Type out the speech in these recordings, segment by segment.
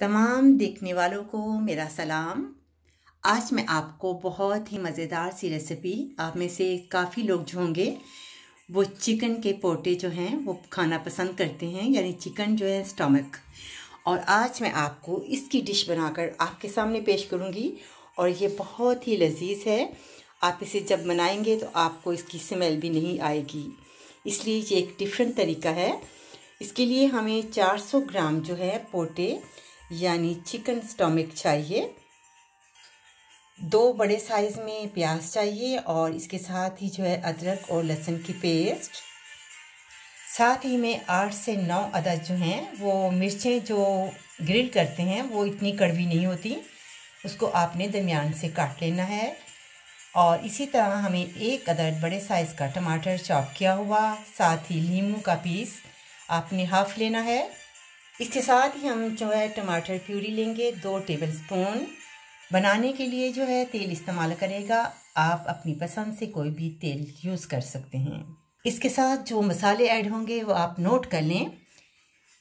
तमाम देखने वालों को मेरा सलाम। आज मैं आपको बहुत ही मज़ेदार सी रेसिपी, आप में से काफ़ी लोग जो होंगे वो चिकन के पोटे जो हैं वो खाना पसंद करते हैं, यानी चिकन जो है स्टमक। और आज मैं आपको इसकी डिश बनाकर आपके सामने पेश करूंगी और ये बहुत ही लजीज है। आप इसे जब बनाएंगे तो आपको इसकी स्मेल भी नहीं आएगी, इसलिए ये एक डिफरेंट तरीका है। इसके लिए हमें 400 ग्राम जो है पोटे यानी चिकन स्टमक चाहिए, 2 बड़े साइज़ में प्याज चाहिए और इसके साथ ही जो है अदरक और लहसुन की पेस्ट, साथ ही में 8 से 9 अदद जो हैं वो मिर्चें जो ग्रिल करते हैं वो इतनी कड़वी नहीं होती, उसको आपने दरमियान से काट लेना है। और इसी तरह हमें 1 अदद बड़े साइज़ का टमाटर चॉप किया हुआ, साथ ही नींबू का पीस आपने हाफ लेना है। इसके साथ ही हम जो है टमाटर प्यूरी लेंगे 2 टेबलस्पून। बनाने के लिए जो है तेल इस्तेमाल करेगा, आप अपनी पसंद से कोई भी तेल यूज़ कर सकते हैं। इसके साथ जो मसाले ऐड होंगे वो आप नोट कर लें।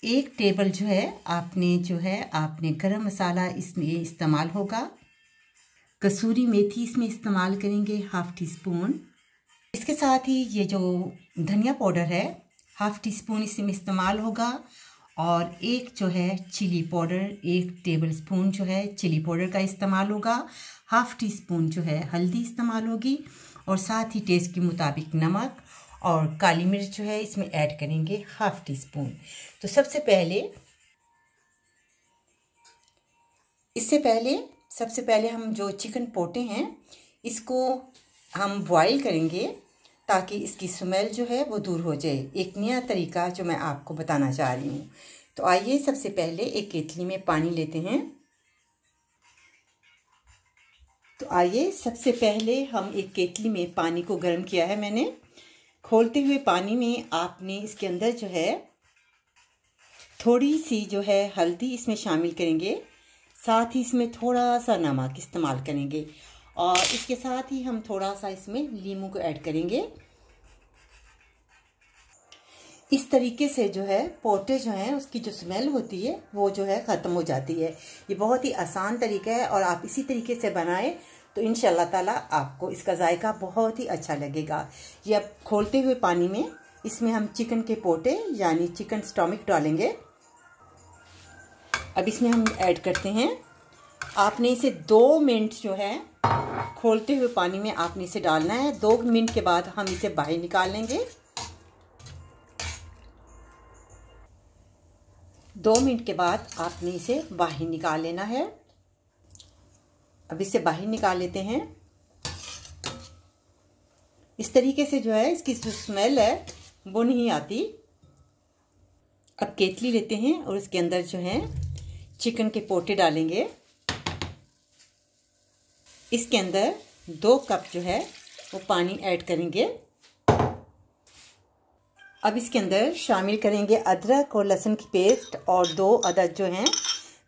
1 टेबल जो है आपने गरम मसाला इसमें इस्तेमाल होगा, कसूरी मेथी इसमें इस्तेमाल करेंगे 1/2 टीस्पून। इसके साथ ही ये जो धनिया पाउडर है 1/2 टीस्पून इसमें इस्तेमाल होगा, और 1 जो है चिली पाउडर 1 टेबलस्पून जो है चिली पाउडर का इस्तेमाल होगा, 1/2 टीस्पून जो है हल्दी इस्तेमाल होगी, और साथ ही टेस्ट के मुताबिक नमक और काली मिर्च जो है इसमें ऐड करेंगे 1/2 टीस्पून। तो सबसे पहले हम जो चिकन पोटे हैं इसको हम बॉईल करेंगे ताकि इसकी स्मेल जो है वो दूर हो जाए। एक नया तरीका जो मैं आपको बताना चाह रही हूँ। तो आइए सबसे पहले एक केतली में पानी लेते हैं। तो आइए सबसे पहले हम एक केतली में पानी को गर्म किया है मैंने। खोलते हुए पानी में आपने इसके अंदर जो है थोड़ी सी जो है हल्दी इसमें शामिल करेंगे, साथ ही इसमें थोड़ा सा नमक इस्तेमाल करेंगे, और इसके साथ ही हम थोड़ा सा इसमें नींबू को ऐड करेंगे। इस तरीके से जो है पोटे जो हैं उसकी जो स्मेल होती है वो जो है ख़त्म हो जाती है। ये बहुत ही आसान तरीका है और आप इसी तरीके से बनाएं तो इंशाल्लाह ताला आपको इसका जायका बहुत ही अच्छा लगेगा। ये अब खोलते हुए पानी में इसमें हम चिकन के पोटे यानी चिकन स्टमक डालेंगे। अब इसमें हम ऐड करते हैं, आपने इसे 2 मिनट जो है खोलते हुए पानी में आपने इसे डालना है। 2 मिनट के बाद हम इसे बाहर निकाल लेंगे। 2 मिनट के बाद आपने इसे बाहर निकाल लेना है। अब इसे बाहर निकाल लेते हैं। इस तरीके से जो है इसकी जो स्मेल है वो नहीं आती। अब केतली लेते हैं और उसके अंदर जो है चिकन के पोटे डालेंगे। इसके अंदर 2 कप जो है वो पानी ऐड करेंगे। अब इसके अंदर शामिल करेंगे अदरक और लहसुन की पेस्ट, और 2 अदद जो हैं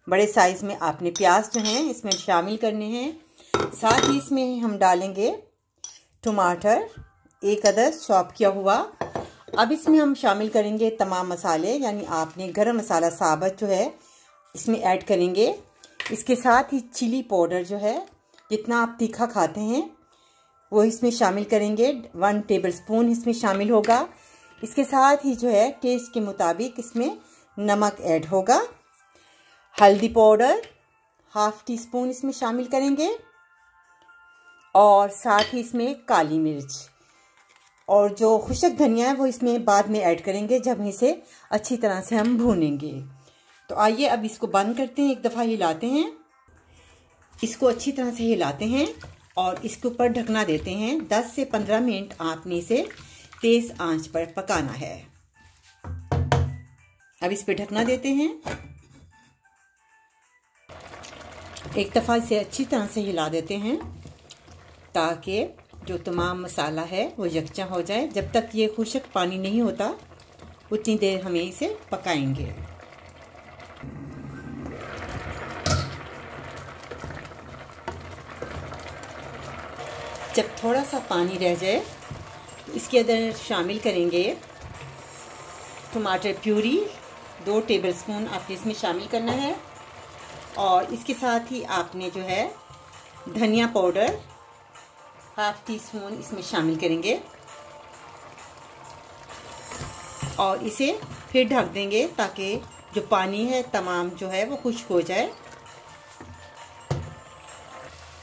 बड़े साइज़ में आपने प्याज जो हैं इसमें शामिल करने हैं। साथ ही इसमें हम डालेंगे टमाटर 1 अदद चॉप किया हुआ। अब इसमें हम शामिल करेंगे तमाम मसाले, यानी आपने गरम मसाला साबुत जो है इसमें ऐड करेंगे। इसके साथ ही चिली पाउडर जो है जितना आप तीखा खाते हैं वो इसमें शामिल करेंगे, 1 टेबलस्पून इसमें शामिल होगा। इसके साथ ही जो है टेस्ट के मुताबिक इसमें नमक ऐड होगा, हल्दी पाउडर 1/2 टीस्पून इसमें शामिल करेंगे, और साथ ही इसमें काली मिर्च, और जो खुशक धनिया है वो इसमें बाद में ऐड करेंगे जब इसे अच्छी तरह से हम भूनेंगे। तो आइए अब इसको बंद करते हैं, एक दफ़ा हिलाते हैं, इसको अच्छी तरह से हिलाते हैं और इसके ऊपर ढकना देते हैं। 10 से 15 मिनट आपने इसे तेज़ आंच पर पकाना है। अब इस पे ढकना देते हैं, एक दफ़ा इसे अच्छी तरह से हिला देते हैं ताकि जो तमाम मसाला है वो यकजा हो जाए। जब तक ये खुशक पानी नहीं होता उतनी देर हमें इसे पकाएंगे। जब थोड़ा सा पानी रह जाए तो इसके अंदर शामिल करेंगे टमाटर प्यूरी 2 टेबलस्पून आपने इसमें शामिल करना है। और इसके साथ ही आपने जो है धनिया पाउडर हाफ टी स्पून इसमें शामिल करेंगे और इसे फिर ढक देंगे ताकि जो पानी है तमाम जो है वो खुश्क हो जाए।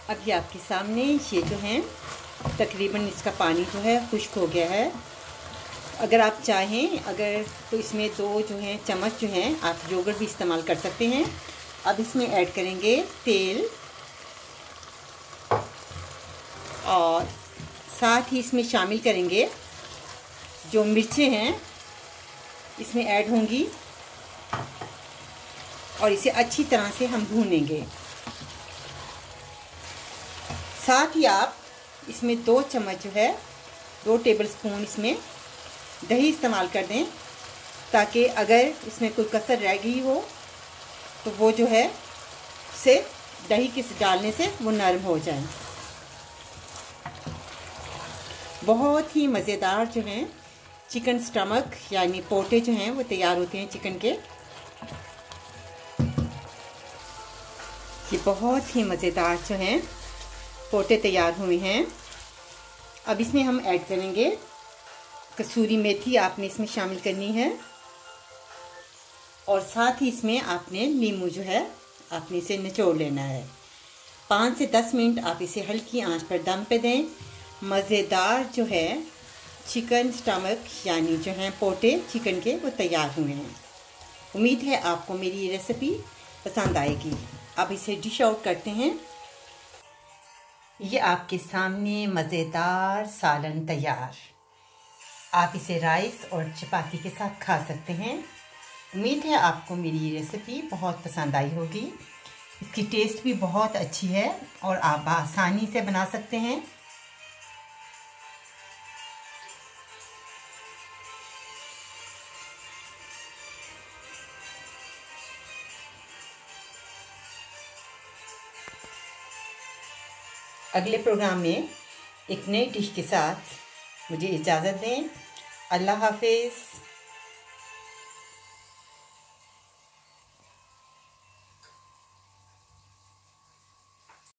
अब ये आपके सामने ये जो है तकरीबन इसका पानी जो है खुश्क हो गया है। अगर आप चाहें तो इसमें 2 जो हैं चम्मच जो हैं आप योगर्ट भी इस्तेमाल कर सकते हैं। अब इसमें ऐड करेंगे तेल और साथ ही इसमें शामिल करेंगे जो मिर्चें हैं इसमें ऐड होंगी और इसे अच्छी तरह से हम भूनेंगे। साथ ही आप इसमें 2 चम्मच जो है 2 टेबलस्पून इसमें दही इस्तेमाल कर दें ताकि अगर इसमें कोई कसर रह गई हो तो वो जो है उसे दही के डालने से वो नरम हो जाए। बहुत ही मज़ेदार जो हैं चिकन स्टमक यानी पोटे जो हैं वो तैयार होते हैं चिकन के। ये बहुत ही मज़ेदार जो हैं पोटे तैयार हुए हैं। अब इसमें हम ऐड करेंगे कसूरी मेथी, आपने इसमें शामिल करनी है और साथ ही इसमें आपने नींबू जो है आपने इसे निचोड़ लेना है। 5 से 10 मिनट आप इसे हल्की आंच पर दम पे दें। मज़ेदार जो है चिकन स्टमक यानी जो है पोटे चिकन के वो तैयार हुए हैं। उम्मीद है आपको मेरी ये रेसिपी पसंद आएगी। अब इसे डिश आउट करते हैं। ये आपके सामने मज़ेदार सालन तैयार। आप इसे राइस और चपाती के साथ खा सकते हैं। उम्मीद है आपको मेरी ये रेसिपी बहुत पसंद आई होगी। इसकी टेस्ट भी बहुत अच्छी है और आप आसानी से बना सकते हैं। अगले प्रोग्राम में एक नई डिश के साथ मुझे इजाज़त दें। अल्लाह हाफिज़।